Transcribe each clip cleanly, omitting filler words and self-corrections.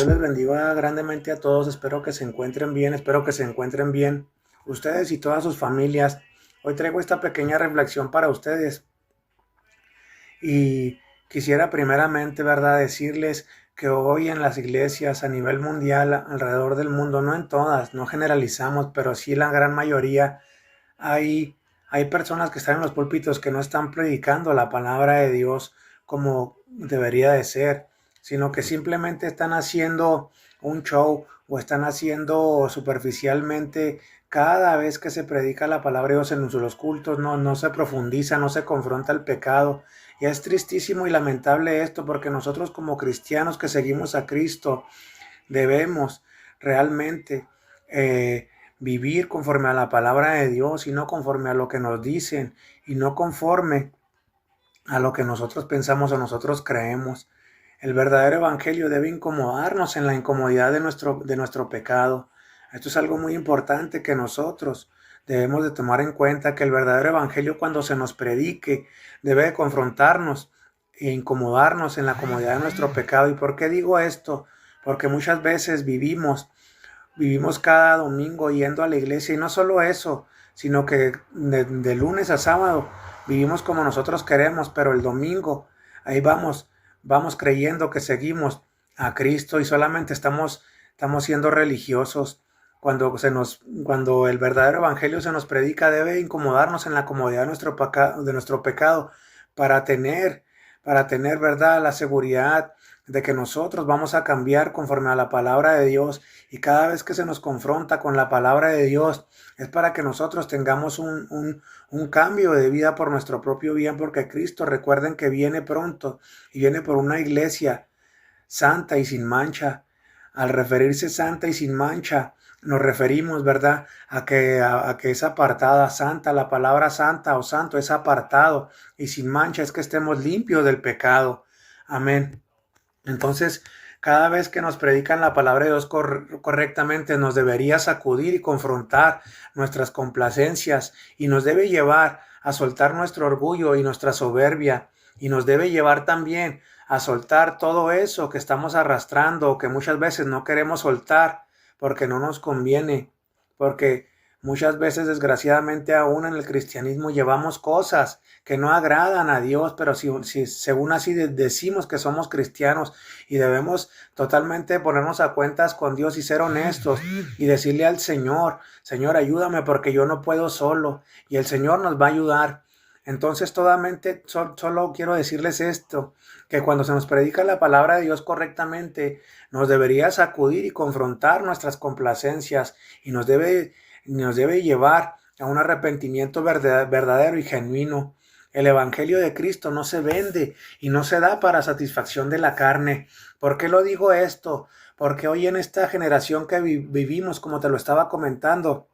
Dios les bendiga grandemente a todos. Espero que se encuentren bien, espero que se encuentren bien ustedes y todas sus familias. Hoy traigo esta pequeña reflexión para ustedes y quisiera primeramente, ¿verdad?, decirles que hoy en las iglesias a nivel mundial, alrededor del mundo, no en todas, no generalizamos, pero sí la gran mayoría, hay, hay personas que están en los púlpitos que no están predicando la palabra de Dios como debería de ser, sino que simplemente están haciendo un show o están haciendo superficialmente cada vez que se predica la palabra de Dios en los cultos, no se profundiza, no se confronta el pecado. Y es tristísimo y lamentable esto porque nosotros como cristianos que seguimos a Cristo debemos realmente vivir conforme a la palabra de Dios y no conforme a lo que nos dicen y no conforme a lo que nosotros pensamos o nosotros creemos. El verdadero evangelio debe incomodarnos en la incomodidad de nuestro pecado. Esto es algo muy importante que nosotros debemos de tomar en cuenta, que el verdadero evangelio, cuando se nos predique, debe de confrontarnos e incomodarnos en la comodidad de nuestro pecado. ¿Y por qué digo esto? Porque muchas veces vivimos cada domingo yendo a la iglesia, y no solo eso, sino que de lunes a sábado vivimos como nosotros queremos, pero el domingo ahí vamos creyendo que seguimos a Cristo y solamente estamos siendo religiosos. Cuando el verdadero evangelio se nos predica, debe incomodarnos en la comodidad de nuestro pecado para tener, ¿verdad?, la seguridad de que nosotros vamos a cambiar conforme a la palabra de Dios. Y cada vez que se nos confronta con la palabra de Dios, es para que nosotros tengamos un cambio de vida por nuestro propio bien, porque Cristo, recuerden que viene pronto y viene por una iglesia santa y sin mancha. Al referirse santa y sin mancha, nos referimos, ¿verdad?, a que es apartada, santa. La palabra santa o santo es apartado, y sin mancha es que estemos limpios del pecado. Amén. Entonces, cada vez que nos predican la palabra de Dios correctamente, nos debería sacudir y confrontar nuestras complacencias, y nos debe llevar a soltar nuestro orgullo y nuestra soberbia, y nos debe llevar también a soltar todo eso que estamos arrastrando o que muchas veces no queremos soltar porque no nos conviene, porque muchas veces, desgraciadamente, aún en el cristianismo llevamos cosas que no agradan a Dios, pero si según así decimos que somos cristianos, y debemos totalmente ponernos a cuentas con Dios y ser honestos y decirle al Señor: Señor, ayúdame porque yo no puedo solo, y el Señor nos va a ayudar. Entonces, solo quiero decirles esto, que cuando se nos predica la palabra de Dios correctamente, nos debería sacudir y confrontar nuestras complacencias, y nos debe llevar a un arrepentimiento verdadero y genuino. El evangelio de Cristo no se vende y no se da para satisfacción de la carne. ¿Por qué lo digo esto? Porque hoy en esta generación que vivimos, como te lo estaba comentando,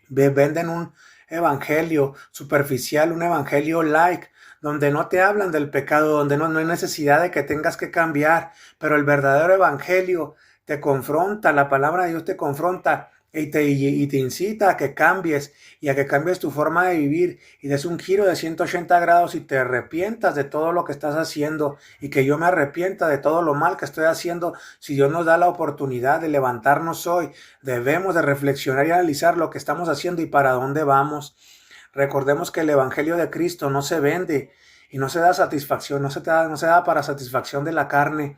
venden un evangelio superficial, un evangelio like, donde no te hablan del pecado, donde no hay necesidad de que tengas que cambiar, pero el verdadero evangelio te confronta, la palabra de Dios te confronta y te incita a que cambies, y a que cambies tu forma de vivir y des un giro de 180 grados y te arrepientas de todo lo que estás haciendo, y que yo me arrepienta de todo lo mal que estoy haciendo. Si Dios nos da la oportunidad de levantarnos hoy, debemos de reflexionar y analizar lo que estamos haciendo y para dónde vamos. Recordemos que el evangelio de Cristo no se vende y no se da satisfacción, no se da para satisfacción de la carne.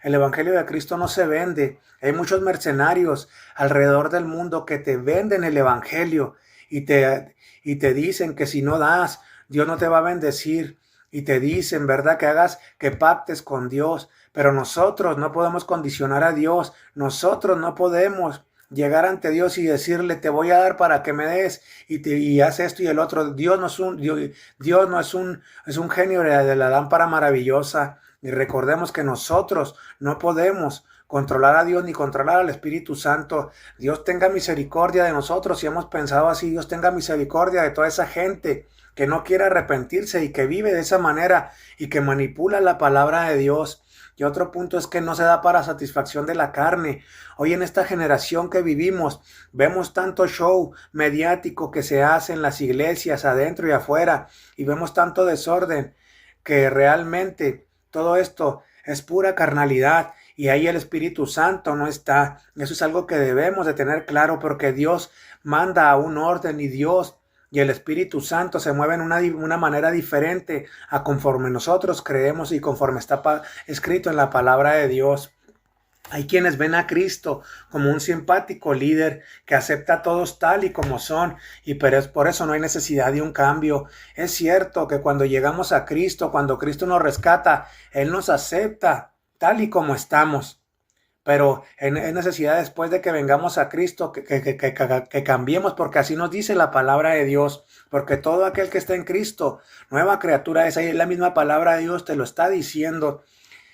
El evangelio de Cristo no se vende. Hay muchos mercenarios alrededor del mundo que te venden el evangelio y te dicen que si no das, Dios no te va a bendecir. Y te dicen, ¿verdad?, que pactes con Dios. Pero nosotros no podemos condicionar a Dios. Nosotros no podemos llegar ante Dios y decirle: te voy a dar para que me des, y haz esto y el otro. Dios no es un genio de la lámpara maravillosa. Y recordemos que nosotros no podemos controlar a Dios ni controlar al Espíritu Santo. Dios tenga misericordia de nosotros si hemos pensado así. Dios tenga misericordia de toda esa gente que no quiere arrepentirse y que vive de esa manera y que manipula la palabra de Dios. Y otro punto es que no se da para satisfacción de la carne. Hoy en esta generación que vivimos, vemos tanto show mediático que se hace en las iglesias, adentro y afuera, y vemos tanto desorden, que realmente todo esto es pura carnalidad, y ahí el Espíritu Santo no está. Eso es algo que debemos de tener claro, porque Dios manda a un orden y Dios y el Espíritu Santo se mueven una manera diferente a conforme nosotros creemos y conforme está escrito en la palabra de Dios. Hay quienes ven a Cristo como un simpático líder que acepta a todos tal y como son, y pero es por eso no hay necesidad de un cambio. Es cierto que cuando llegamos a Cristo, cuando Cristo nos rescata, Él nos acepta tal y como estamos. Pero es necesidad después de que vengamos a Cristo que cambiemos, porque así nos dice la palabra de Dios. Porque todo aquel que está en Cristo, nueva criatura es. Ahí la misma palabra de Dios te lo está diciendo.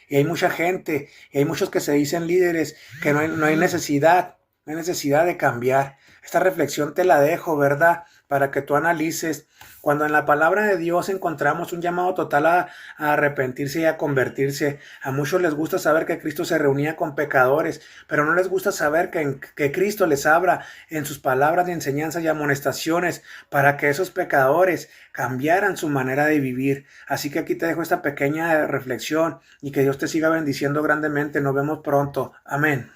Y hay mucha gente, y hay muchos que se dicen líderes, que no hay necesidad de cambiar. Esta reflexión te la dejo, ¿verdad? Para que tú analices. Cuando en la palabra de Dios encontramos un llamado total a arrepentirse y a convertirse, a muchos les gusta saber que Cristo se reunía con pecadores, pero no les gusta saber que Cristo les habla en sus palabras de enseñanza y amonestaciones para que esos pecadores cambiaran su manera de vivir. Así que aquí te dejo esta pequeña reflexión y que Dios te siga bendiciendo grandemente. Nos vemos pronto. Amén.